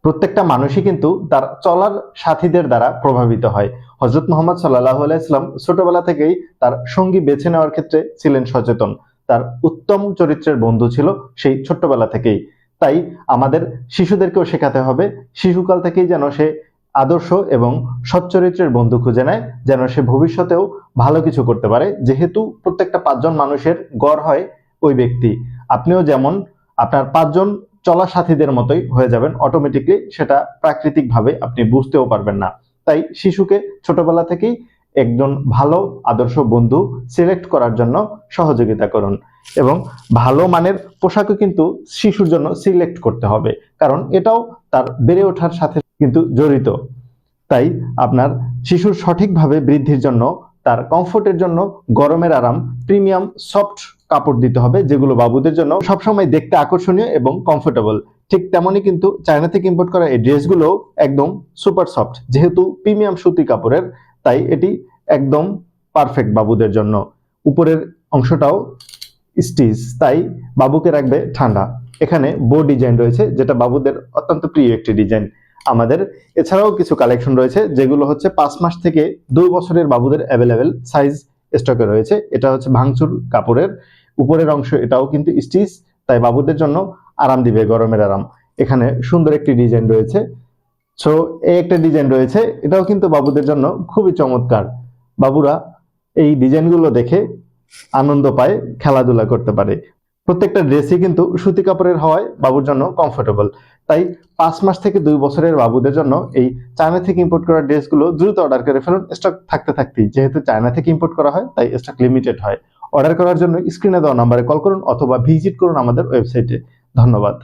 প্রত্যেকটা মানুষই কিন্তু তার চলার সাথীদের দ্বারা প্রভাবিত হয়। হযরত মুহাম্মদ সাল্লাল্লাহু আলাইহি ওয়াসাল্লাম ছোটবেলা থেকেই তার সঙ্গী বেছে নেওয়ার ক্ষেত্রে ছিলেন সচেতন। তার উত্তম চরিত্রের বন্ধু ছিল সেই ছোট্টবেলা থেকেই। তাই আমাদের শিশুদেরকেও শেখাতে হবে শিশুকাল থেকেই যেন সে আদর্শ এবং সৎ চরিত্রের বন্ধু খুঁজে নেয়, যেন সে ভবিষ্যতেও ভালো কিছু করতে পারে। যেহেতু প্রত্যেকটা 5 জন মানুষের গড় হয় ওই ব্যক্তি। আপনিও যেমন আপনার 5 জন চলা সাথীদের মতোই হয়ে যাবেন অটোমেটিকলি, সেটা প্রাকৃতিকভাবে আপনি বুঝতেও পারবেন না। তাই শিশুকে ছোটবেলা থেকেই একজন ভালো আদর্শ বন্ধু সিলেক্ট করার জন্য সহযোগিতা করুন, এবং ভালো মানের পোশাকও কিন্তু শিশুর জন্য সিলেক্ট করতে হবে, কারণ এটাও তার বেড়ে ওঠার সাথে কিন্তু জড়িত। তাই আপনার শিশুর সঠিকভাবে বৃদ্ধির জন্য, তার কমফোর্টের জন্য গরমের আরাম প্রিমিয়াম সফট কাপড় দিতে হবে, যেগুলো বাবুদের জন্য সবসময় দেখতে আকর্ষণীয় এবং কমফোর্টেবল। ঠিক তেমনই কিন্তু চায়না থেকে ইম্পোর্ট করা এই ড্রেসগুলো একদম সুপার সফট, যেহেতু প্রিমিয়াম সুতি কাপড়ের, তাই এটি একদম পারফেক্ট বাবুদের জন্য। উপরের অংশটাও স্টিচ, তাই বাবুকে রাখবে ঠান্ডা। এখানে বো ডিজাইন রয়েছে, যেটা বাবুদের অত্যন্ত প্রিয় একটি ডিজাইন আমাদের। এছাড়াও কিছু কালেকশন রয়েছে যেগুলো হচ্ছে 5 মাস থেকে 2 বছরের বাবুদের অ্যাভেলেবেল সাইজ স্টকে রয়েছে। এটা হচ্ছে ভাঙচুর কাপড়ের, উপরের অংশ এটাও কিন্তু স্টিচ, তাই বাবুদের জন্য আরাম দিবে, গরমের আরাম। এখানে সুন্দর একটি ডিজাইন রয়েছে। সো এই একটা ডিজাইন রয়েছে, এটাও কিন্তু বাবুদের জন্য খুবই চমৎকার। বাবুরা এই ডিজাইনগুলো দেখে আনন্দ পায়, খেলাধুলা করতে পারে। প্রত্যেকটা ড্রেসই কিন্তু সুতি কাপড়ের হওয়ায় বাবুর জন্য কমফোর্টেবল। তাই 5 মাস থেকে 2 বছরের বাবুদের জন্য এই চায়না থেকে ইম্পোর্ট করা ড্রেসগুলো দ্রুত অর্ডার করে ফেলুন, স্টক থাকতে থাকতেই। যেহেতু চায়না থেকে ইম্পোর্ট করা হয় তাই স্টক লিমিটেড হয়। অর্ডার করার জন্য স্ক্রিনে দেওয়া নাম্বারে কল করুন অথবা ভিজিট করুন আমাদের ওয়েবসাইটে। ধন্যবাদ।